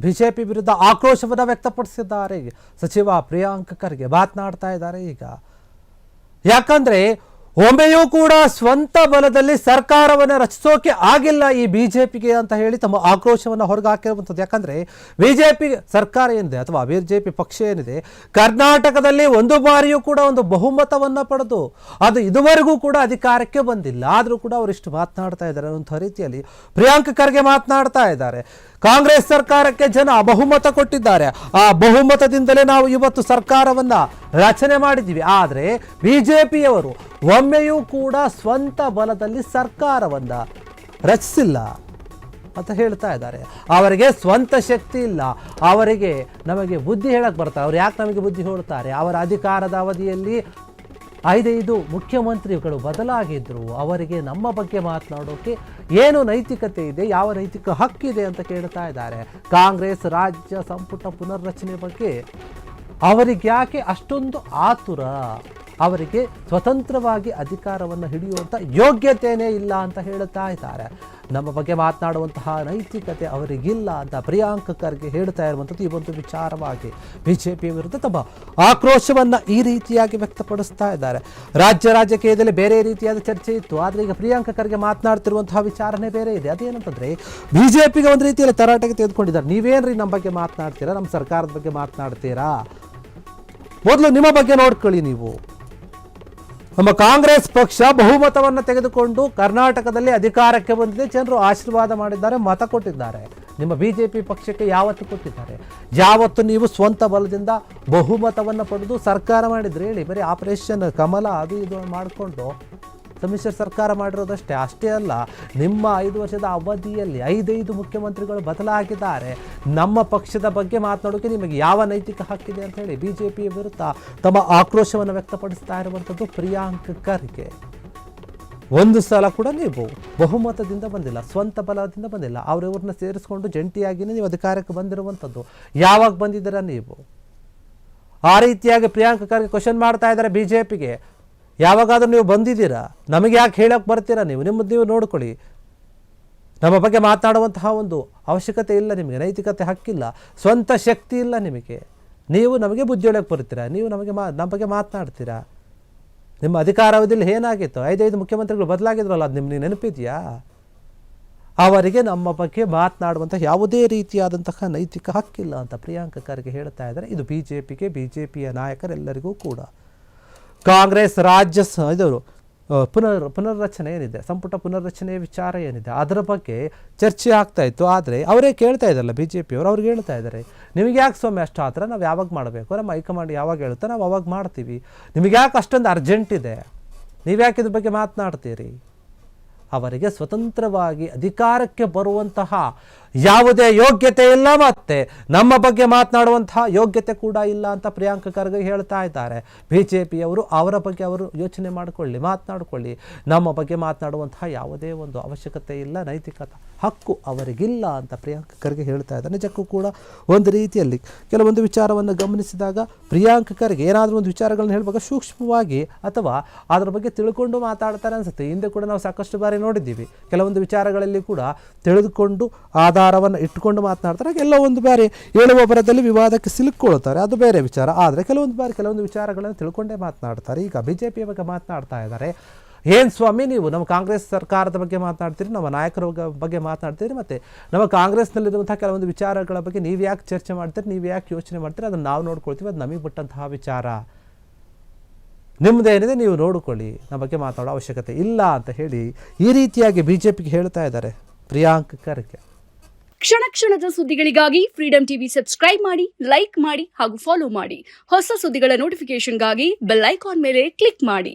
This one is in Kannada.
ಬಿಜೆಪಿ ವಿರುದ್ಧ ಆಕ್ರೋಶವನ್ನು ವ್ಯಕ್ತಪಡಿಸಿದ್ದಾರೆ ಸಚಿವ ಪ್ರಿಯಾಂಕ್ ಖರ್ಗೆ ಮಾತನಾಡ್ತಾ ಇದ್ದಾರೆ ಈಗ. ಯಾಕಂದ್ರೆ ಒಮ್ಮೆಯೂ ಕೂಡ ಸ್ವಂತ ಬಲದಲ್ಲಿ ಸರ್ಕಾರವನ್ನು ರಚಿಸೋಕೆ ಆಗಿಲ್ಲ ಈ ಬಿಜೆಪಿಗೆ ಅಂತ ಹೇಳಿ ತಮ್ಮ ಆಕ್ರೋಶವನ್ನು ಹೊರಗೆ ಹಾಕಿರುವಂಥದ್ದು. ಯಾಕಂದ್ರೆ ಬಿಜೆಪಿ ಸರ್ಕಾರ ಏನಿದೆ ಅಥವಾ ಬಿಜೆಪಿ ಪಕ್ಷ ಏನಿದೆ ಕರ್ನಾಟಕದಲ್ಲಿ ಒಂದು ಬಾರಿಯೂ ಕೂಡ ಒಂದು ಬಹುಮತವನ್ನು ಪಡೆದು ಅದು ಇದುವರೆಗೂ ಕೂಡ ಅಧಿಕಾರಕ್ಕೆ ಬಂದಿಲ್ಲ. ಆದರೂ ಕೂಡ ಅವರಿಷ್ಟು ಮಾತನಾಡ್ತಾ ಇದ್ದಾರೆ ಅನ್ನುವಂಥ ರೀತಿಯಲ್ಲಿ ಪ್ರಿಯಾಂಕ್ ಖರ್ಗೆ ಮಾತನಾಡ್ತಾ ಇದ್ದಾರೆ. ಕಾಂಗ್ರೆಸ್ ಸರ್ಕಾರಕ್ಕೆ ಜನ ಬಹುಮತ ಕೊಟ್ಟಿದ್ದಾರೆ, ಆ ಬಹುಮತದಿಂದಲೇ ನಾವು ಇವತ್ತು ಸರ್ಕಾರವನ್ನ ರಚನೆ ಮಾಡಿದ್ದೀವಿ. ಆದರೆ ಬಿಜೆಪಿಯವರು ಒಮ್ಮೆಯೂ ಕೂಡ ಸ್ವಂತ ಬಲದಲ್ಲಿ ಸರ್ಕಾರವನ್ನ ರಚಿಸಿಲ್ಲ ಅಂತ ಹೇಳ್ತಾ ಇದ್ದಾರೆ. ಅವರಿಗೆ ಸ್ವಂತ ಶಕ್ತಿ ಇಲ್ಲ, ಅವರಿಗೆ ನಮಗೆ ಬುದ್ಧಿ ಹೇಳಕ್ಕೆ ಬರ್ತಾರೆ. ಅವ್ರು ಯಾಕೆ ನಮಗೆ ಬುದ್ಧಿ ಹೇಳ್ತಾರೆ? ಅವರ ಅಧಿಕಾರದ ಅವಧಿಯಲ್ಲಿ 5 ಮುಖ್ಯಮಂತ್ರಿಗಳು ಬದಲಾಗಿದ್ದರು. ಅವರಿಗೆ ನಮ್ಮ ಬಗ್ಗೆ ಮಾತನಾಡೋಕೆ ಏನು ನೈತಿಕತೆ ಇದೆ, ಯಾವ ನೈತಿಕ ಹಕ್ಕಿದೆ ಅಂತ ಕೇಳ್ತಾ ಇದ್ದಾರೆ. ಕಾಂಗ್ರೆಸ್ ರಾಜ್ಯ ಸಂಪುಟ ಪುನರ್ರಚನೆ ಬಗ್ಗೆ ಅವರಿಗೆ ಯಾಕೆ ಅಷ್ಟೊಂದು ಆತುರ? ಅವರಿಗೆ ಸ್ವತಂತ್ರವಾಗಿ ಅಧಿಕಾರವನ್ನು ಹಿಡಿಯುವಂಥ ಯೋಗ್ಯತೆಯೇ ಇಲ್ಲ ಅಂತ ಹೇಳ್ತಾ ಇದ್ದಾರೆ. ನಮ್ಮ ಬಗ್ಗೆ ಮಾತನಾಡುವಂತಹ ನೈತಿಕತೆ ಅವರಿಗಿಲ್ಲ ಅಂತ ಪ್ರಿಯಾಂಕ್ ಖರ್ಗೆ ಹೇಳ್ತಾ ಇರುವಂಥದ್ದು ಈ ಒಂದು ವಿಚಾರವಾಗಿ ಬಿಜೆಪಿ ವಿರುದ್ಧ ತಮ್ಮ ಆಕ್ರೋಶವನ್ನು ಈ ರೀತಿಯಾಗಿ ವ್ಯಕ್ತಪಡಿಸ್ತಾ ಇದ್ದಾರೆ. ರಾಜಕೀಯದಲ್ಲಿ ಬೇರೆ ರೀತಿಯಾದ ಚರ್ಚೆ ಇತ್ತು, ಆದರೆ ಈಗ ಪ್ರಿಯಾಂಕ್ ಖರ್ಗೆ ಮಾತನಾಡ್ತಿರುವಂತಹ ವಿಚಾರನೇ ಬೇರೆ ಇದೆ. ಅದೇನಂತಂದರೆ ಬಿಜೆಪಿಗೆ ಒಂದು ರೀತಿಯಲ್ಲಿ ತರಾಟೆಗೆ ತೆಗೆದುಕೊಂಡಿದ್ದಾರೆ. ನೀವೇನ್ರಿ ನಮ್ಮ ಬಗ್ಗೆ ಮಾತನಾಡ್ತೀರಾ, ನಮ್ಮ ಸರ್ಕಾರದ ಬಗ್ಗೆ ಮಾತನಾಡ್ತೀರಾ? ಮೊದಲು ನಿಮ್ಮ ಬಗ್ಗೆ ನೋಡ್ಕೊಳ್ಳಿ. ನೀವು ನಮ್ಮ ಕಾಂಗ್ರೆಸ್ ಪಕ್ಷ ಬಹುಮತವನ್ನು ತೆಗೆದುಕೊಂಡು ಕರ್ನಾಟಕದಲ್ಲಿ ಅಧಿಕಾರಕ್ಕೆ ಬಂದಿದೆ. ಜನರು ಆಶೀರ್ವಾದ ಮಾಡಿದ್ದಾರೆ, ಮತ ಕೊಟ್ಟಿದ್ದಾರೆ. ನಿಮ್ಮ ಬಿಜೆಪಿ ಪಕ್ಷಕ್ಕೆ ಯಾವತ್ತು ಕೊಟ್ಟಿದ್ದಾರೆ? ಯಾವತ್ತು ನೀವು ಸ್ವಂತ ಬಲದಿಂದ ಬಹುಮತವನ್ನು ಪಡೆದು ಸರ್ಕಾರ ಮಾಡಿದ್ರಿ ಹೇಳಿ? ಬರೀ ಆಪರೇಷನ್ ಕಮಲ ಅದು ಇದು ಮಾಡಿಕೊಂಡು ಸಮ್ಮಿಶ್ರ ಸರ್ಕಾರ ಮಾಡಿರೋದಷ್ಟೇ. ಅಷ್ಟೇ ಅಲ್ಲ, ನಿಮ್ಮ 5 ವರ್ಷದ ಅವಧಿಯಲ್ಲಿ 5 ಮುಖ್ಯಮಂತ್ರಿಗಳು ಬದಲಾಗಿದ್ದಾರೆ. ನಮ್ಮ ಪಕ್ಷದ ಬಗ್ಗೆ ಮಾತನಾಡೋಕೆ ನಿಮಗೆ ಯಾವ ನೈತಿಕ ಹಕ್ಕಿದೆ ಅಂತ ಹೇಳಿ ಬಿಜೆಪಿ ವಿರುದ್ಧ ತಮ್ಮ ಆಕ್ರೋಶವನ್ನು ವ್ಯಕ್ತಪಡಿಸ್ತಾ ಇರುವಂಥದ್ದು ಪ್ರಿಯಾಂಕ್ ಖರ್ಗೆ. ಒಂದು ಸಲ ಕೂಡ ನೀವು ಬಹುಮತದಿಂದ ಬಂದಿಲ್ಲ, ಸ್ವಂತ ಬಲದಿಂದ ಬಂದಿಲ್ಲ. ಅವರಿವ್ರನ್ನ ಸೇರಿಸ್ಕೊಂಡು ಜಂಟಿಯಾಗಿಯೇ ನೀವು ಅಧಿಕಾರಕ್ಕೆ ಬಂದಿರುವಂಥದ್ದು. ಯಾವಾಗ ಬಂದಿದ್ದೀರಾ ನೀವು? ಆ ರೀತಿಯಾಗಿ ಪ್ರಿಯಾಂಕ್ ಖರ್ಗೆ ಕ್ವಶನ್ ಮಾಡ್ತಾ ಇದ್ದಾರೆ ಬಿಜೆಪಿಗೆ. ಯಾವಾಗಾದರೂ ನೀವು ಬಂದಿದ್ದೀರಾ? ನಮಗೆ ಯಾಕೆ ಹೇಳೋಕ್ಕೆ ಬರ್ತೀರಾ? ನಿಮ್ಮದು ನೀವು ನೋಡ್ಕೊಳ್ಳಿ. ನಮ್ಮ ಬಗ್ಗೆ ಮಾತನಾಡುವಂತಹ ಒಂದು ಅವಶ್ಯಕತೆ ಇಲ್ಲ ನಿಮಗೆ, ನೈತಿಕತೆ ಹಕ್ಕಿಲ್ಲ, ಸ್ವಂತ ಶಕ್ತಿ ಇಲ್ಲ ನಿಮಗೆ. ನೀವು ನಮಗೆ ಬುದ್ಧಿ ಹೇಳೋಕ್ಕೆ ಬರ್ತೀರಾ? ನೀವು ನಮ್ಮ ಬಗ್ಗೆ ಮಾತನಾಡ್ತೀರಾ? ನಿಮ್ಮ ಅಧಿಕಾರಾವಧಿಯಲ್ಲಿ ಏನಾಗಿತ್ತು? 5 ಮುಖ್ಯಮಂತ್ರಿಗಳು ಬದಲಾಗಿದ್ರಲ್ಲ, ಅದು ನಿಮಗೆ ನೆನಪಿದೆಯಾ? ಅವರಿಗೆ ನಮ್ಮ ಬಗ್ಗೆ ಮಾತನಾಡುವಂಥ ಯಾವುದೇ ರೀತಿಯಾದಂತಹ ನೈತಿಕ ಹಕ್ಕಿಲ್ಲ ಅಂತ ಪ್ರಿಯಾಂಕ್ ಖರ್ಗೆ ಹೇಳ್ತಾ ಇದ್ದಾರೆ. ಇದು ಬಿಜೆಪಿಯ ನಾಯಕರೆಲ್ಲರಿಗೂ ಕೂಡ ಕಾಂಗ್ರೆಸ್ ರಾಜ್ಯ ಪುನರ್ರಚನೆ ಏನಿದೆ, ಸಂಪುಟ ಪುನರ್ರಚನೆಯ ವಿಚಾರ ಏನಿದೆ ಅದರ ಬಗ್ಗೆ ಚರ್ಚೆ ಆಗ್ತಾ ಇತ್ತು. ಆದರೆ ಅವರೇ ಕೇಳ್ತಾ ಇದ್ದಾರಲ್ಲ ಬಿಜೆಪಿಯವರು, ಅವ್ರಿಗೆ ಹೇಳ್ತಾ ಇದ್ದಾರೆ, ನಿಮಗೆ ಯಾಕೆ ಸ್ವಾಮಿ ಅಷ್ಟು ಆ ಥರ? ನಾವು ಯಾವಾಗ ಮಾಡಬೇಕು? ನಮ್ಮ ಹೈಕಮಾಂಡ್ ಯಾವಾಗ ಹೇಳುತ್ತೆ ನಾವು ಅವಾಗ ಮಾಡ್ತೀವಿ. ನಿಮಗೆ ಯಾಕೆ ಅಷ್ಟೊಂದು ಅರ್ಜೆಂಟ್ ಇದೆ? ನೀವು ಯಾಕೆ ಇದ್ರ ಬಗ್ಗೆ ಮಾತನಾಡ್ತೀರಿ? ಅವರಿಗೆ ಸ್ವತಂತ್ರವಾಗಿ ಅಧಿಕಾರಕ್ಕೆ ಬರುವಂತಹ ಯಾವುದೇ ಯೋಗ್ಯತೆ ಇಲ್ಲ, ಮತ್ತೆ ನಮ್ಮ ಬಗ್ಗೆ ಮಾತನಾಡುವಂತಹ ಯೋಗ್ಯತೆ ಕೂಡ ಇಲ್ಲ ಅಂತ ಪ್ರಿಯಾಂಕ್ ಖರ್ಗೆ ಹೇಳ್ತಾ ಇದ್ದಾರೆ. ಬಿಜೆಪಿಯವರು ಅವರ ಬಗ್ಗೆ ಅವರು ಯೋಚನೆ ಮಾಡಿಕೊಳ್ಳಿ, ಮಾತನಾಡಿಕೊಳ್ಳಿ. ನಮ್ಮ ಬಗ್ಗೆ ಮಾತನಾಡುವಂತಹ ಯಾವುದೇ ಒಂದು ಅವಶ್ಯಕತೆ ಇಲ್ಲ, ನೈತಿಕತೆ ಹಕ್ಕು ಅವರಿಗಿಲ್ಲ ಅಂತ ಪ್ರಿಯಾಂಕ್ ಖರ್ಗೆ ಹೇಳ್ತಾ ಇದ್ದಾರೆ. ನಿಜಕ್ಕೂ ಕೂಡ ಒಂದು ರೀತಿಯಲ್ಲಿ ಕೆಲವೊಂದು ವಿಚಾರವನ್ನು ಗಮನಿಸಿದಾಗ ಪ್ರಿಯಾಂಕ್ ಖರ್ಗೆ ಏನಾದರೂ ಒಂದು ವಿಚಾರಗಳನ್ನು ಹೇಳುವಾಗ ಸೂಕ್ಷ್ಮವಾಗಿ ಅಥವಾ ಅದರ ಬಗ್ಗೆ ತಿಳ್ಕೊಂಡು ಮಾತಾಡ್ತಾರೆ ಅನಿಸುತ್ತೆ. ಹಿಂದೆ ಕೂಡ ನಾವು ಸಾಕಷ್ಟು ಬಾರಿ ನೋಡಿದ್ದೀವಿ, ಕೆಲವೊಂದು ವಿಚಾರಗಳಲ್ಲಿ ಕೂಡ ತಿಳಿದುಕೊಂಡು ಆಧಾರವನ್ನು ಇಟ್ಟುಕೊಂಡು ಮಾತನಾಡ್ತಾರೆ. ಎಲ್ಲ ಒಂದು ಬಾರಿ ಹೇಳುವ ಬರದಲ್ಲಿ ವಿವಾದಕ್ಕೆ ಸಿಲುಕೊಳ್ತಾರೆ, ಅದು ಬೇರೆ ವಿಚಾರ. ಆದರೆ ಕೆಲವೊಂದು ವಿಚಾರಗಳನ್ನು ತಿಳ್ಕೊಂಡೇ ಮಾತನಾಡ್ತಾರೆ. ಈಗ ಬಿಜೆಪಿಯ ಬಗ್ಗೆ ಮಾತನಾಡ್ತಾ ಇದ್ದಾರೆ. ಏನು ಸ್ವಾಮಿ ನೀವು ನಮ್ಮ ಕಾಂಗ್ರೆಸ್ ಸರ್ಕಾರದ ಬಗ್ಗೆ ಮಾತನಾಡ್ತೀರಿ, ನಮ್ಮ ನಾಯಕರ ಬಗ್ಗೆ ಮಾತನಾಡ್ತೀರಿ, ಮತ್ತು ನಮ್ಮ ಕಾಂಗ್ರೆಸ್ನಲ್ಲಿರುವಂಥ ಕೆಲವೊಂದು ವಿಚಾರಗಳ ಬಗ್ಗೆ ನೀವು ಯಾಕೆ ಚರ್ಚೆ ಮಾಡ್ತೀರಿ, ನೀವು ಯಾಕೆ ಯೋಚನೆ ಮಾಡ್ತೀರಿ? ಅದನ್ನು ನಾವು ನೋಡ್ಕೊಳ್ತೀವಿ, ಅದು ನಮಗೆ ಬಿಟ್ಟಂತಹ ವಿಚಾರ. ನಿಮ್ಮದೇನಿದೆ ನೀವು ನೋಡಿಕೊಳ್ಳಿ, ನಮ್ಮ ಬಗ್ಗೆ ಮಾತಾಡೋ ಅವಶ್ಯಕತೆ ಇಲ್ಲ ಅಂತ ಹೇಳಿ ಈ ರೀತಿಯಾಗಿ ಬಿಜೆಪಿಗೆ ಹೇಳ್ತಾ ಇದ್ದಾರೆ ಪ್ರಿಯಾಂಕ್ ಖರ್ಗೆ. ಕ್ಷಣ ಕ್ಷಣದ ಸುದ್ದಿಗಳಿಗಾಗಿ ಫ್ರೀಡಂ ಟಿವಿ ಸಬ್ಸ್ಕ್ರೈಬ್ ಮಾಡಿ, ಲೈಕ್ ಮಾಡಿ ಹಾಗೂ ಫಾಲೋ ಮಾಡಿ. ಹೊಸ ಸುದ್ದಿಗಳ ನೋಟಿಫಿಕೇಶನ್ಗಾಗಿ ಬೆಲ್ ಐಕಾನ್ ಮೇಲೆ ಕ್ಲಿಕ್ ಮಾಡಿ.